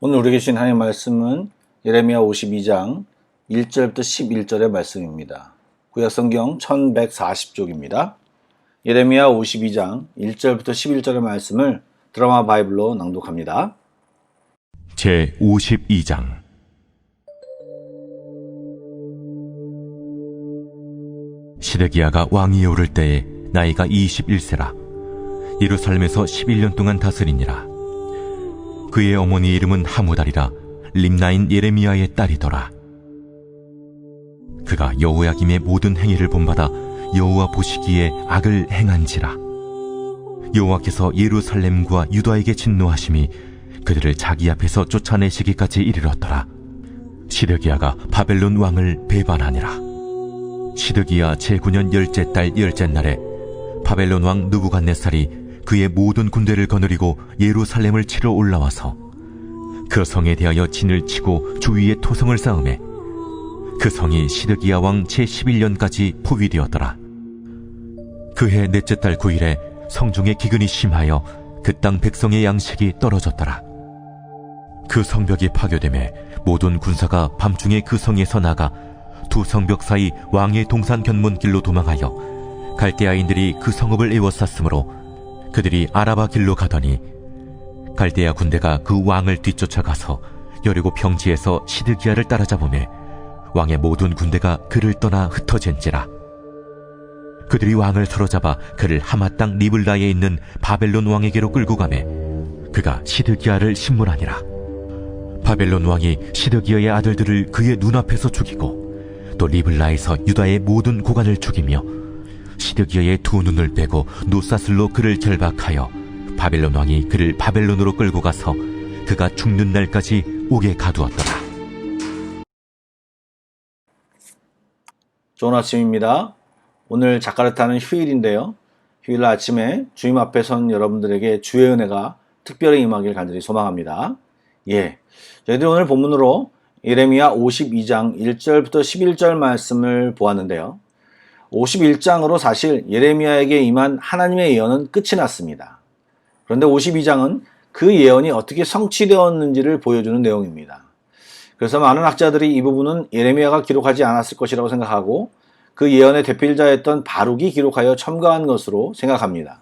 오늘 우리 계신 하나님의 말씀은 예레미야 52장 1절부터 11절의 말씀입니다. 구약성경 1140쪽입니다. 예레미야 52장 1절부터 11절의 말씀을 드라마 바이블로 낭독합니다. 제 52장. 시드기야가 왕위에 오를 때에 나이가 21세라. 예루살렘에서 11년 동안 다스리니라. 그의 어머니 이름은 하무달이라 림나인 예레미야의 딸이더라. 그가 여호야김의 모든 행위를 본받아 여호와 보시기에 악을 행한지라. 여호와께서 예루살렘과 유다에게 진노하심이 그들을 자기 앞에서 쫓아내시기까지 이르렀더라. 시드기야가 바벨론 왕을 배반하니라. 시드기야 제9년 열째 달 열째 날에 바벨론 왕 느부갓네살이 그의 모든 군대를 거느리고 예루살렘을 치러 올라와서 그 성에 대하여 진을 치고 주위에 토성을 쌓으매 그 성이 시드기야 왕 제11년까지 포위되었더라. 그해 넷째 달 9일에 성중에 기근이 심하여 그 땅 백성의 양식이 떨어졌더라. 그 성벽이 파괴되매 모든 군사가 밤중에 그 성에서 나가 두 성벽 사이 왕의 동산 견문길로 도망하여 갈대아인들이 그 성읍을 에워쌌으므로 그들이 아라바 길로 가더니 갈대아 군대가 그 왕을 뒤쫓아가서 여리고 평지에서 시드기야를 따라잡으매 왕의 모든 군대가 그를 떠나 흩어진지라. 그들이 왕을 사로잡아 그를 하마 땅 리블라에 있는 바벨론 왕에게로 끌고 가매 그가 시드기야를 신문하니라. 바벨론 왕이 시드기야의 아들들을 그의 눈앞에서 죽이고 또 리블라에서 유다의 모든 고관을 죽이며 시드기야의 두 눈을 빼고 노사슬로 그를 결박하여 바벨론 왕이 그를 바벨론으로 끌고 가서 그가 죽는 날까지 옥에 가두었더라. 좋은 아침입니다. 오늘 자카르타는 휴일인데요. 휴일 아침에 주님 앞에 선 여러분들에게 주의 은혜가 특별히 임하길 간절히 소망합니다. 저희들이 오늘 본문으로 예레미야 52장 1절부터 11절 말씀을 보았는데요. 51장으로 사실 예레미야에게 임한 하나님의 예언은 끝이 났습니다. 그런데 52장은 그 예언이 어떻게 성취되었는지를 보여주는 내용입니다. 그래서 많은 학자들이 이 부분은 예레미야가 기록하지 않았을 것이라고 생각하고 그 예언의 대필자였던 바룩이 기록하여 첨가한 것으로 생각합니다.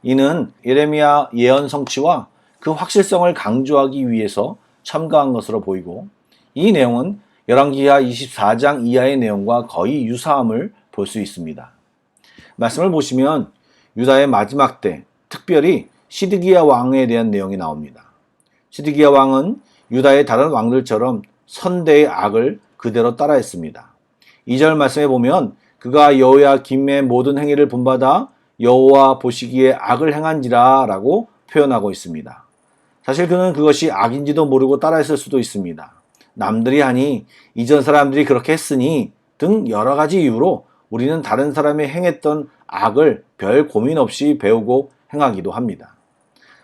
이는 예레미야 예언 성취와 그 확실성을 강조하기 위해서 첨가한 것으로 보이고 이 내용은 열왕기하 24장 이하의 내용과 거의 유사함을 볼 수 있습니다. 말씀을 보시면 유다의 마지막 때 특별히 시드기야 왕에 대한 내용이 나옵니다. 시드기야 왕은 유다의 다른 왕들처럼 선대의 악을 그대로 따라했습니다. 2절 말씀에 보면 그가 여호야김의 모든 행위를 본받아 여호와 보시기에 악을 행한지라 라고 표현하고 있습니다. 사실 그는 그것이 악인지도 모르고 따라했을 수도 있습니다. 남들이 하니 이전 사람들이 그렇게 했으니 등 여러 가지 이유로 우리는 다른 사람이 행했던 악을 별 고민 없이 배우고 행하기도 합니다.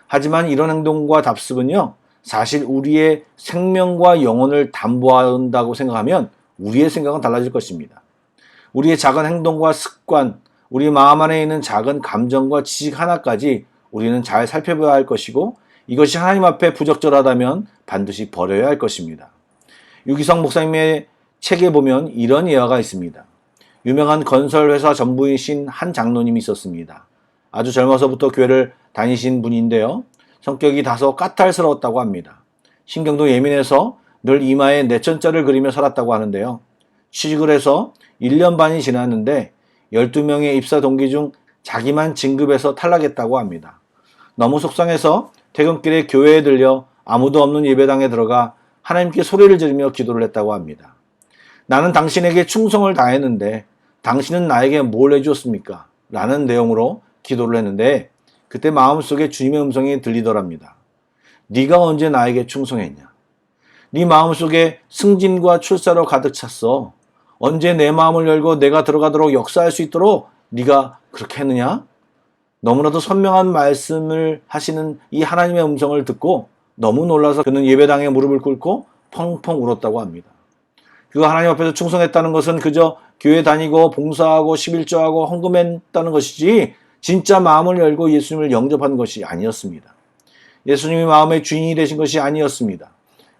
하지만 이런 행동과 답습은요, 사실 우리의 생명과 영혼을 담보한다고 생각하면 우리의 생각은 달라질 것입니다. 우리의 작은 행동과 습관, 우리 마음 안에 있는 작은 감정과 지식 하나까지 우리는 잘 살펴봐야 할 것이고 이것이 하나님 앞에 부적절하다면 반드시 버려야 할 것입니다. 유기성 목사님의 책에 보면 이런 예화가 있습니다. 유명한 건설회사 전부이신 한 장로님이 있었습니다. 아주 젊어서부터 교회를 다니신 분인데요. 성격이 다소 까탈스러웠다고 합니다. 신경도 예민해서 늘 이마에 내천자를 그리며 살았다고 하는데요. 취직을 해서 1년 반이 지났는데 12명의 입사 동기 중 자기만 진급해서 탈락했다고 합니다. 너무 속상해서 퇴근길에 교회에 들려 아무도 없는 예배당에 들어가 하나님께 소리를 지르며 기도를 했다고 합니다. 나는 당신에게 충성을 다했는데 당신은 나에게 뭘 해주었습니까? 라는 내용으로 기도를 했는데 그때 마음속에 주님의 음성이 들리더랍니다. 네가 언제 나에게 충성했냐? 네 마음속에 승진과 출세로 가득 찼어. 언제 내 마음을 열고 내가 들어가도록 역사할 수 있도록 네가 그렇게 했느냐? 너무나도 선명한 말씀을 하시는 이 하나님의 음성을 듣고 너무 놀라서 그는 예배당에 무릎을 꿇고 펑펑 울었다고 합니다. 그가 하나님 앞에서 충성했다는 것은 그저 교회 다니고 봉사하고 11조하고 헌금했다는 것이지 진짜 마음을 열고 예수님을 영접한 것이 아니었습니다. 예수님이 마음의 주인이 되신 것이 아니었습니다.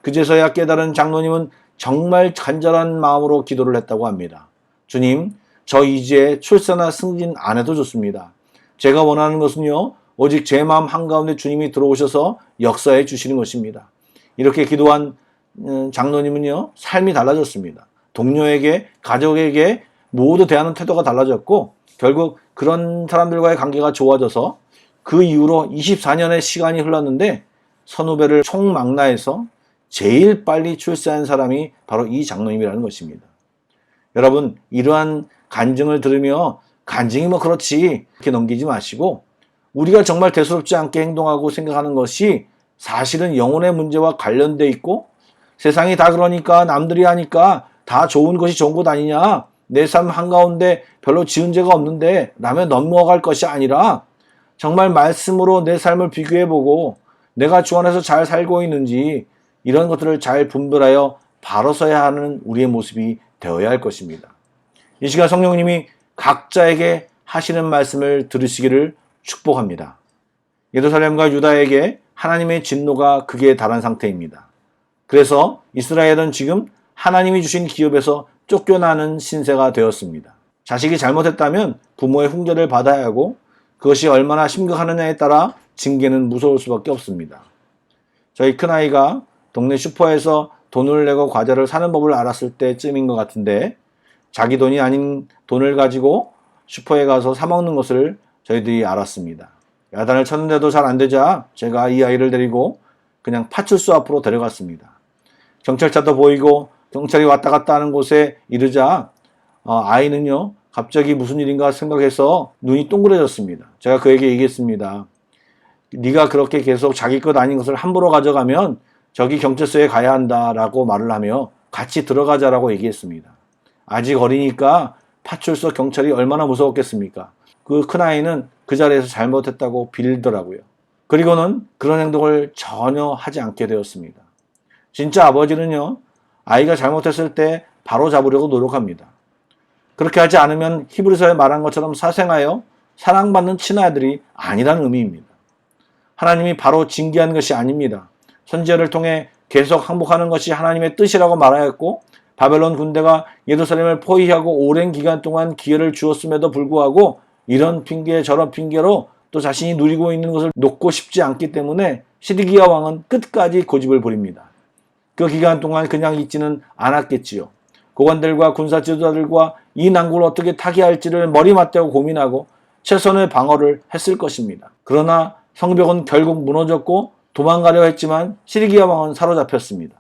그제서야 깨달은 장로님은 정말 간절한 마음으로 기도를 했다고 합니다. 주님, 저 이제 출산이나 승진 안 해도 좋습니다. 제가 원하는 것은요, 오직 제 마음 한가운데 주님이 들어오셔서 역사해 주시는 것입니다. 이렇게 기도한 장로님은요, 삶이 달라졌습니다. 동료에게, 가족에게 모두 대하는 태도가 달라졌고, 결국 그런 사람들과의 관계가 좋아져서 그 이후로 24년의 시간이 흘렀는데 선후배를 총망라해서 제일 빨리 출세한 사람이 바로 이 장로님이라는 것입니다. 여러분, 이러한 간증을 들으며 간증이 뭐 그렇지 이렇게 넘기지 마시고, 우리가 정말 대수롭지 않게 행동하고 생각하는 것이 사실은 영혼의 문제와 관련돼 있고, 세상이 다 그러니까 남들이 하니까 다 좋은 것이 좋은 것 아니냐, 내 삶 한가운데 별로 지은 죄가 없는데 라며 넘어갈 것이 아니라 정말 말씀으로 내 삶을 비교해보고 내가 주 안에서 잘 살고 있는지 이런 것들을 잘 분별하여 바로 서야 하는 우리의 모습이 되어야 할 것입니다. 이 시간 성령님이 각자에게 하시는 말씀을 들으시기를 축복합니다. 예루살렘과 유다에게 하나님의 진노가 극에 달한 상태입니다. 그래서 이스라엘은 지금 하나님이 주신 기업에서 쫓겨나는 신세가 되었습니다. 자식이 잘못했다면 부모의 훈계를 받아야 하고, 그것이 얼마나 심각하느냐에 따라 징계는 무서울 수밖에 없습니다. 저희 큰아이가 동네 슈퍼에서 돈을 내고 과자를 사는 법을 알았을 때쯤인 것 같은데, 자기 돈이 아닌 돈을 가지고 슈퍼에 가서 사 먹는 것을 저희들이 알았습니다. 야단을 쳤는데도 잘 안 되자 제가 이 아이를 데리고 그냥 파출소 앞으로 데려갔습니다. 경찰차도 보이고 경찰이 왔다 갔다 하는 곳에 이르자 아이는요, 갑자기 무슨 일인가 생각해서 눈이 동그래졌습니다. 제가 그에게 얘기했습니다. 네가 그렇게 계속 자기 것 아닌 것을 함부로 가져가면 저기 경찰서에 가야 한다라고 말을 하며 같이 들어가자라고 얘기했습니다. 아직 어리니까 파출소 경찰이 얼마나 무서웠겠습니까? 그 큰아이는 그 자리에서 잘못했다고 빌더라고요. 그리고는 그런 행동을 전혀 하지 않게 되었습니다. 진짜 아버지는요, 아이가 잘못했을 때 바로 잡으려고 노력합니다. 그렇게 하지 않으면 히브리서에 말한 것처럼 사생하여 사랑받는 친아들이 아니라는 의미입니다. 하나님이 바로 징계한 것이 아닙니다. 선지자를 통해 계속 항복하는 것이 하나님의 뜻이라고 말하였고, 바벨론 군대가 예루살렘을 포위하고 오랜 기간 동안 기회를 주었음에도 불구하고 이런 핑계 저런 핑계로 또 자신이 누리고 있는 것을 놓고 싶지 않기 때문에 시드기야 왕은 끝까지 고집을 부립니다. 그 기간 동안 그냥 있지는 않았겠지요. 고관들과 군사 지도자들과 이 난국을 어떻게 타개할지를 머리 맞대고 고민하고 최선의 방어를 했을 것입니다. 그러나 성벽은 결국 무너졌고 도망가려 했지만 시드기야 왕은 사로잡혔습니다.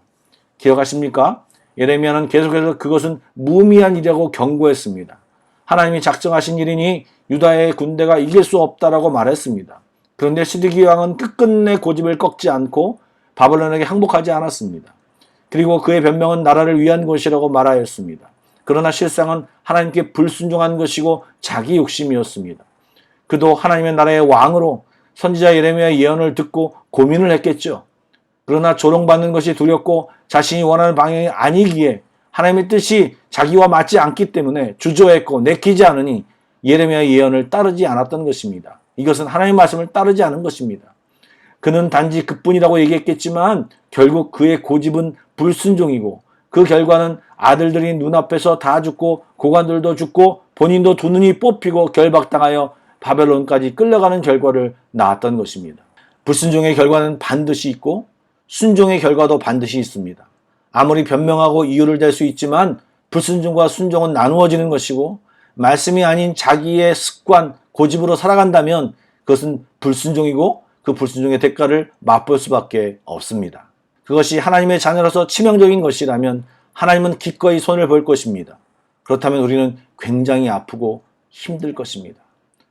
기억하십니까? 예레미야는 계속해서 그것은 무의미한 일이라고 경고했습니다. 하나님이 작정하신 일이니 유다의 군대가 이길 수 없다라고 말했습니다. 그런데 시드기야 왕은 끝끝내 고집을 꺾지 않고 바벨론에게 항복하지 않았습니다. 그리고 그의 변명은 나라를 위한 것이라고 말하였습니다. 그러나 실상은 하나님께 불순종한 것이고 자기 욕심이었습니다. 그도 하나님의 나라의 왕으로 선지자 예레미야의 예언을 듣고 고민을 했겠죠. 그러나 조롱받는 것이 두렵고 자신이 원하는 방향이 아니기에 하나님의 뜻이 자기와 맞지 않기 때문에 주저했고 내키지 않으니 예레미야의 예언을 따르지 않았던 것입니다. 이것은 하나님의 말씀을 따르지 않은 것입니다. 그는 단지 그뿐이라고 얘기했겠지만 결국 그의 고집은 불순종이고 그 결과는 아들들이 눈앞에서 다 죽고 고관들도 죽고 본인도 두 눈이 뽑히고 결박당하여 바벨론까지 끌려가는 결과를 낳았던 것입니다. 불순종의 결과는 반드시 있고 순종의 결과도 반드시 있습니다. 아무리 변명하고 이유를 댈 수 있지만 불순종과 순종은 나누어지는 것이고 말씀이 아닌 자기의 습관, 고집으로 살아간다면 그것은 불순종이고 그 불순종의 대가를 맛볼 수밖에 없습니다. 그것이 하나님의 자녀로서 치명적인 것이라면 하나님은 기꺼이 손을 벌 것입니다. 그렇다면 우리는 굉장히 아프고 힘들 것입니다.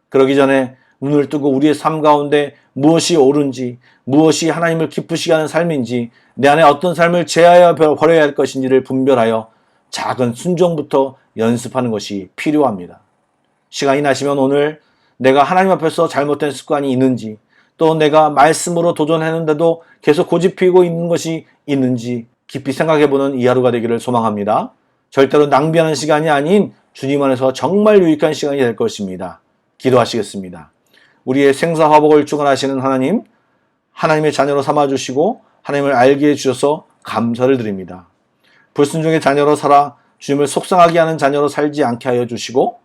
그러기 전에 눈을 뜨고 우리의 삶 가운데 무엇이 옳은지, 무엇이 하나님을 기쁘시게 하는 삶인지, 내 안에 어떤 삶을 제하여 버려야 할 것인지를 분별하여 작은 순종부터 연습하는 것이 필요합니다. 시간이 나시면 오늘 내가 하나님 앞에서 잘못된 습관이 있는지, 또 내가 말씀으로 도전했는데도 계속 고집피고 있는 것이 있는지 깊이 생각해보는 이 하루가 되기를 소망합니다. 절대로 낭비하는 시간이 아닌 주님 안에서 정말 유익한 시간이 될 것입니다. 기도하시겠습니다. 우리의 생사화복을 주관하시는 하나님, 하나님의 자녀로 삼아주시고 하나님을 알게 해주셔서 감사를 드립니다. 불순종의 자녀로 살아 주님을 속상하게 하는 자녀로 살지 않게 하여 주시고,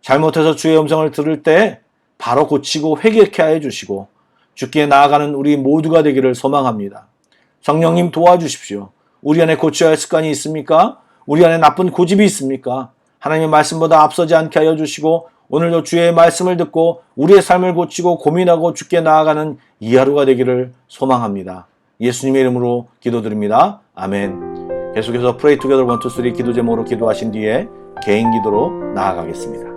잘못해서 주의 음성을 들을 때 바로 고치고 회개케 하여 주시고, 주께 나아가는 우리 모두가 되기를 소망합니다. 성령님 도와주십시오. 우리 안에 고쳐야 할 습관이 있습니까? 우리 안에 나쁜 고집이 있습니까? 하나님의 말씀보다 앞서지 않게 하여 주시고, 오늘도 주의 말씀을 듣고 우리의 삶을 고치고 고민하고 주께 나아가는 이 하루가 되기를 소망합니다. 예수님의 이름으로 기도드립니다. 아멘. 계속해서 Pray Together 1, 2, 3 기도 제목으로 기도하신 뒤에 개인 기도로 나아가겠습니다.